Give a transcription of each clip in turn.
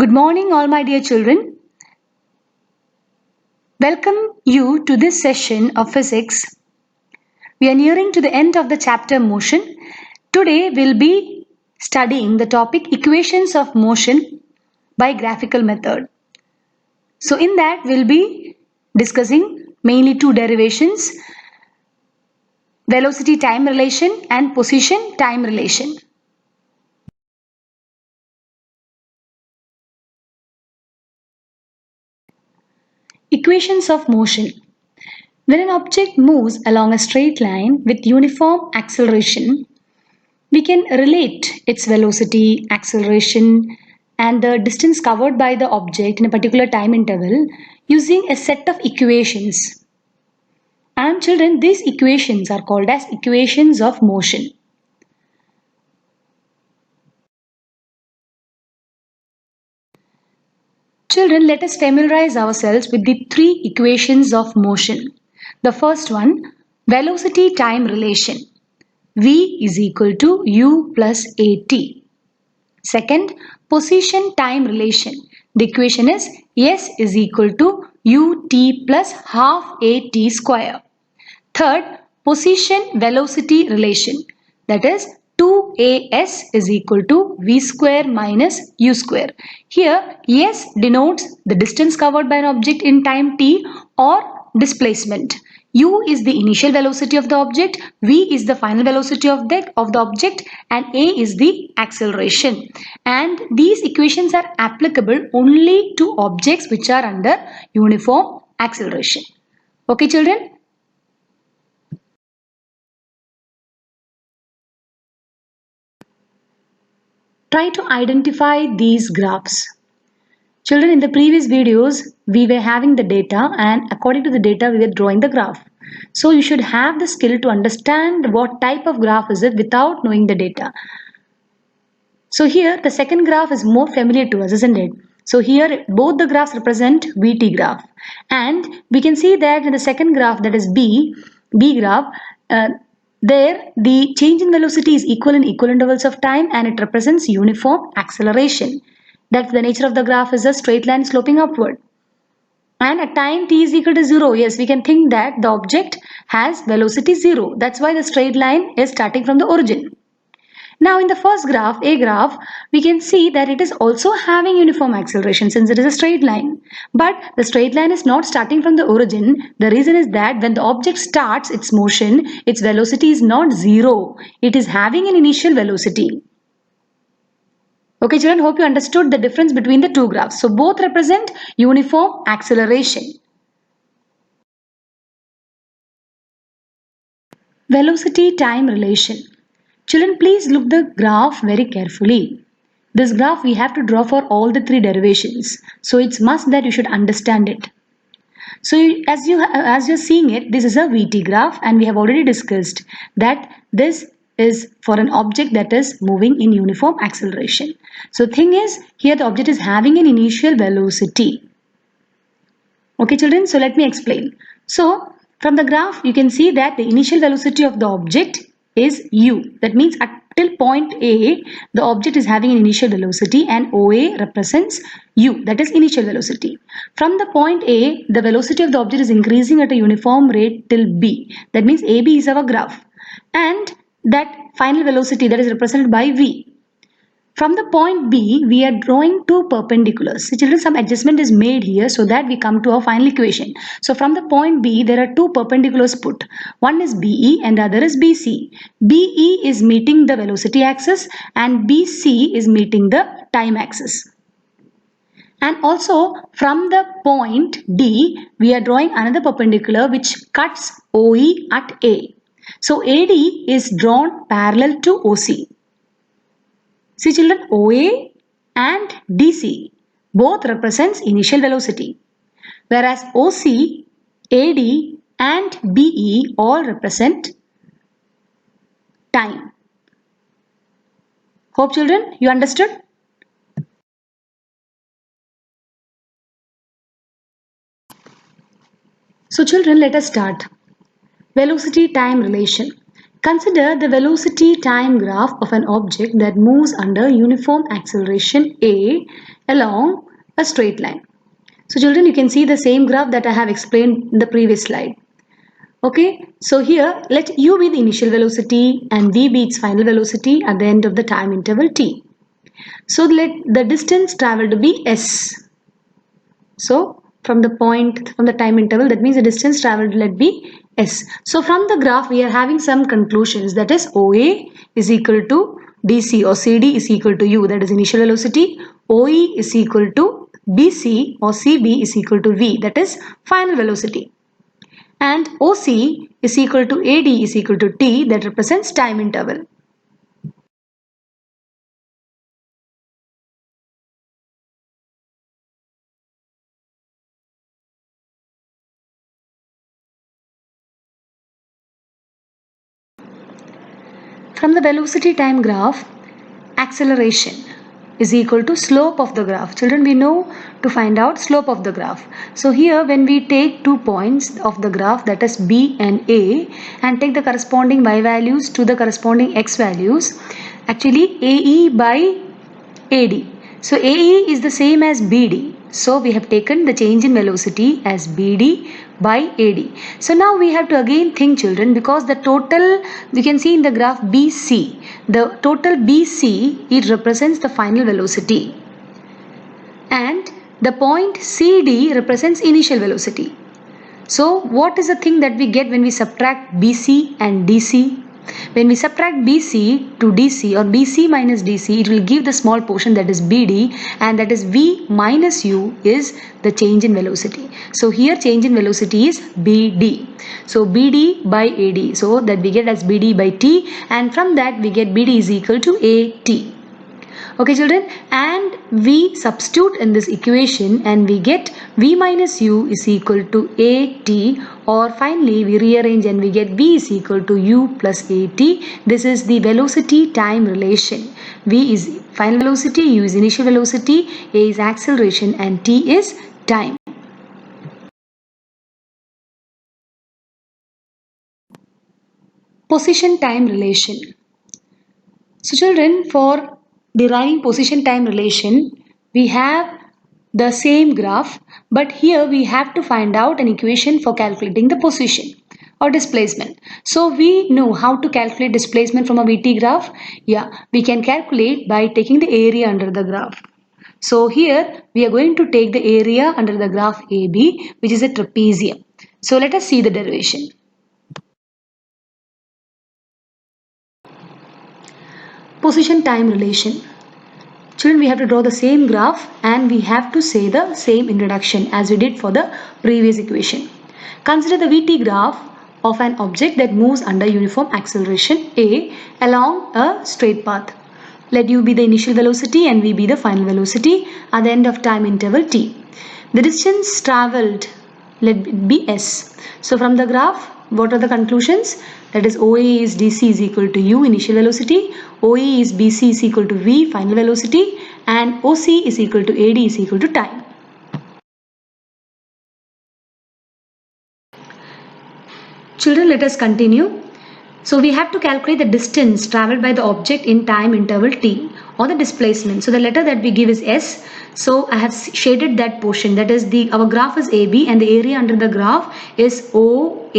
Good morning, all my dear children. Welcome you to this session of physics. We are nearing to the end of the chapter motion. Today we'll be studying the topic equations of motion by graphical method. So in that we'll be discussing mainly two derivations, velocity time relation and position time relation. Equations of motion. When an object moves along a straight line with uniform acceleration, we can relate its velocity, acceleration, and the distance covered by the object in a particular time interval using a set of equations. And children, these equations are called as equations of motion. Children, let us familiarize ourselves with the three equations of motion. The first one, velocity-time relation. V is equal to U plus AT. Second, position-time relation. The equation is S is equal to UT plus half AT square. Third, position-velocity relation. That is 2AS is equal to V square minus U square. Here, S denotes the distance covered by an object in time t or displacement. U is the initial velocity of the object, V is the final velocity of the object, and A is the acceleration. And these equations are applicable only to objects which are under uniform acceleration. Okay, children? Try to identify these graphs. Children, in the previous videos, we were having the data, and according to the data, we were drawing the graph. So you should have the skill to understand what type of graph is it without knowing the data. So here, the second graph is more familiar to us, isn't it? So here, both the graphs represent VT graph. And we can see that in the second graph, that is B graph, there the change in velocity is equal in equal intervals of time, and it represents uniform acceleration. That's the nature of the graph, is a straight line sloping upward. And at time t is equal to 0, yes, we can think that the object has velocity 0. That's why the straight line is starting from the origin. Now in the first graph, A graph, we can see that it is also having uniform acceleration since it is a straight line. But the straight line is not starting from the origin. The reason is that when the object starts its motion, its velocity is not 0. It is having an initial velocity. Okay children, hope you understood the difference between the two graphs. So both represent uniform acceleration. Velocity-time relation. Children, please look the graph very carefully. This graph we have to draw for all the three derivations. So it's must that you should understand it. So as you're seeing it, this is a VT graph, and we have already discussed that this is for an object that is moving in uniform acceleration. So thing is, here the object is having an initial velocity. Okay children, so let me explain. So from the graph you can see that the initial velocity of the object is U. That means till point A, the object is having an initial velocity, and OA represents U, that is initial velocity. From the point A, the velocity of the object is increasing at a uniform rate till B. That means AB is our graph. And that final velocity, that is represented by V. From the point B, we are drawing two perpendiculars. So children, some adjustment is made here so that we come to our final equation. So from the point B, there are two perpendiculars put. One is BE and the other is BC. BE is meeting the velocity axis and BC is meeting the time axis. And also from the point D, we are drawing another perpendicular which cuts OE at A. So AD is drawn parallel to OC. See children, OA and DC both represents initial velocity, whereas OC, AD and BE all represent time. Hope children you understood? So children, let us start. Velocity time relation. Consider the velocity time graph of an object that moves under uniform acceleration A along a straight line. So children, you can see the same graph that I have explained in the previous slide. Okay, so here let u be the initial velocity and v be its final velocity at the end of the time interval t. So let the distance traveled to be s. So from the time interval, that means the distance traveled, let be s. So from the graph we are having some conclusions, that is OA is equal to DC or CD is equal to u, that is initial velocity. OE is equal to BC or CB is equal to V, that is final velocity. And OC is equal to AD is equal to T, that represents time interval. From the velocity time graph, acceleration is equal to slope of the graph. Children, we know to find out slope of the graph. So here when we take 2 points of the graph, that is B and A, and take the corresponding y values to the corresponding x values, actually AE by AD. So AE is the same as BD. So we have taken the change in velocity as BD by AD. So now we have to again think, children, because the total, you can see in the graph BC, the total BC, it represents the final velocity, and the point CD represents initial velocity. So what is the thing that we get when we subtract BC and DC? When we subtract BC to DC or BC minus DC, it will give the small portion, that is BD, and that is V minus U is the change in velocity. So here change in velocity is BD. So BD by AD. So that we get as BD by T, and from that we get BD is equal to AT. Okay children, and we substitute in this equation and we get V minus U is equal to AT, or finally we rearrange and we get V is equal to U plus AT. This is the velocity time relation. V is final velocity, U is initial velocity, A is acceleration, and T is time. Position time relation. So children, for deriving position time relation, we have the same graph, but here we have to find out an equation for calculating the position or displacement. So we know how to calculate displacement from a VT graph. Yeah, we can calculate by taking the area under the graph. So here we are going to take the area under the graph AB, which is a trapezium. So let us see the derivation. Position time relation. Children, we have to draw the same graph and we have to say the same introduction as we did for the previous equation. Consider the VT graph of an object that moves under uniform acceleration A along a straight path. Let U be the initial velocity and V be the final velocity at the end of time interval T. The distance traveled, let it be S. So from the graph, what are the conclusions? That is OA is DC is equal to U, initial velocity, OE is BC is equal to V, final velocity, and OC is equal to AD is equal to time. Children, let us continue. So we have to calculate the distance traveled by the object in time interval T, or the displacement. So the letter that we give is S. So I have shaded that portion, that is our graph is AB and the area under the graph is OABDC.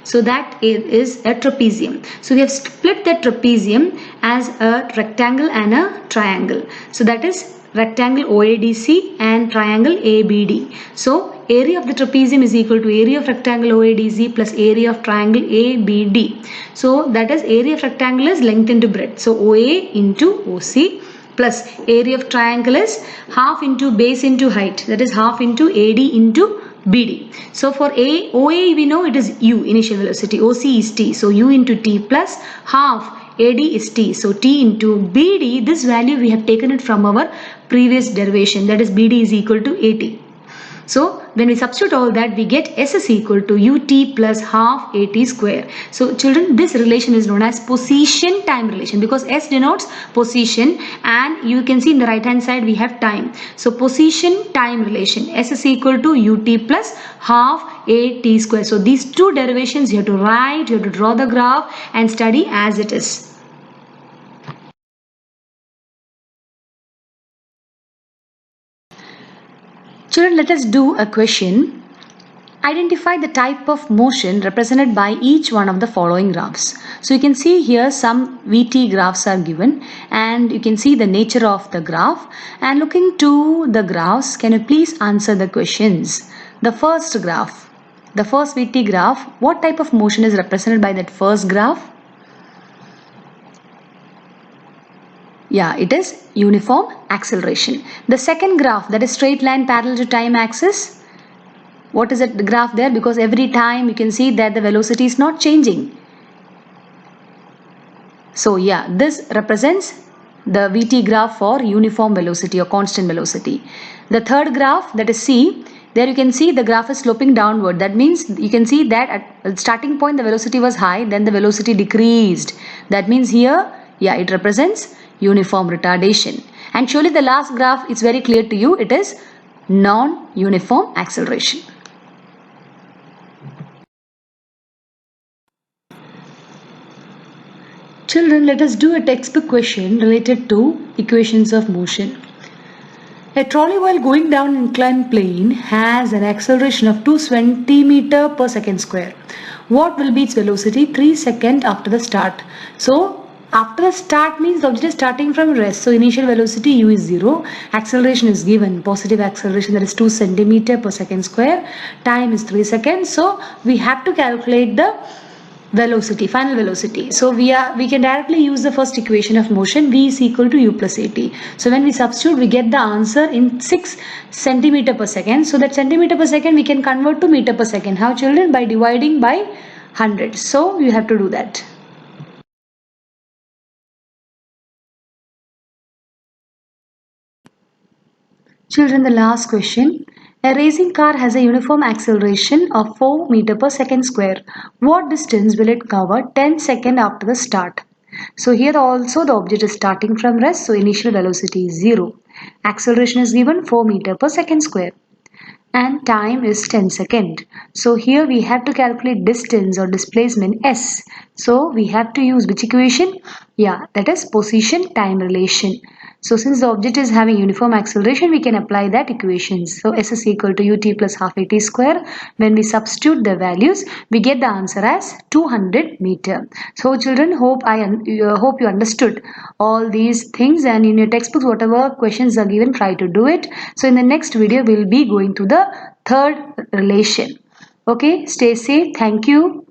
So that is a trapezium. So we have split that trapezium as a rectangle and a triangle. So that is rectangle OADC and triangle ABD. So area of the trapezium is equal to area of rectangle OADC plus area of triangle ABD. So that is area of rectangle is length into breadth. So OA into OC plus area of triangle is half into base into height, that is half into AD into BD. So for OA we know it is U, initial velocity, OC is T, so U into T plus half AD is T, so T into BD. This value we have taken it from our previous derivation, that is BD is equal to AT. So when we substitute all that, we get S is equal to ut plus half at square. So children, this relation is known as position time relation, because S denotes position and you can see in the right hand side we have time. So position time relation, S is equal to ut plus half at square. So these two derivations you have to write, you have to draw the graph and study as it is. Children, let us do a question. Identify the type of motion represented by each one of the following graphs. So you can see here some VT graphs are given and you can see the nature of the graph. And looking to the graphs, can you please answer the questions? The first graph, the first VT graph, what type of motion is represented by that first graph? Yeah, it is uniform acceleration. The second graph, that is straight line parallel to time axis. What is that graph there? Because every time you can see that the velocity is not changing. So yeah, this represents the VT graph for uniform velocity or constant velocity. The third graph, that is C, there you can see the graph is sloping downward. That means you can see that at starting point the velocity was high, then the velocity decreased. That means here, yeah, it represents uniform retardation. And surely the last graph is very clear to you, it is non-uniform acceleration. Children, let us do a textbook question related to equations of motion. A trolley while going down an inclined plane has an acceleration of 2 centimeter per second square. What will be its velocity 3 seconds after the start? So after the start means the object is starting from rest. So initial velocity u is 0. Acceleration is given. Positive acceleration, that is 2 centimeter per second square. Time is 3 seconds. So we have to calculate the velocity, final velocity. So we can directly use the first equation of motion, v is equal to u plus at. So when we substitute, we get the answer in 6 centimeter per second. So that centimeter per second we can convert to meter per second. How, children? By dividing by 100. So you have to do that. Children, the last question. A racing car has a uniform acceleration of 4 meter per second square. What distance will it cover 10 seconds after the start? So here also the object is starting from rest, so initial velocity is 0. Acceleration is given 4 meter per second square. And time is 10 seconds. So here we have to calculate distance or displacement s. So we have to use which equation? Yeah, that is position time relation. So since the object is having uniform acceleration, we can apply that equation. So s is equal to ut plus half at square. When we substitute the values, we get the answer as 200 meter. So children, hope you understood all these things, and in your textbooks whatever questions are given, try to do it. So in the next video we will be going to the third relation. Okay, stay safe. Thank you.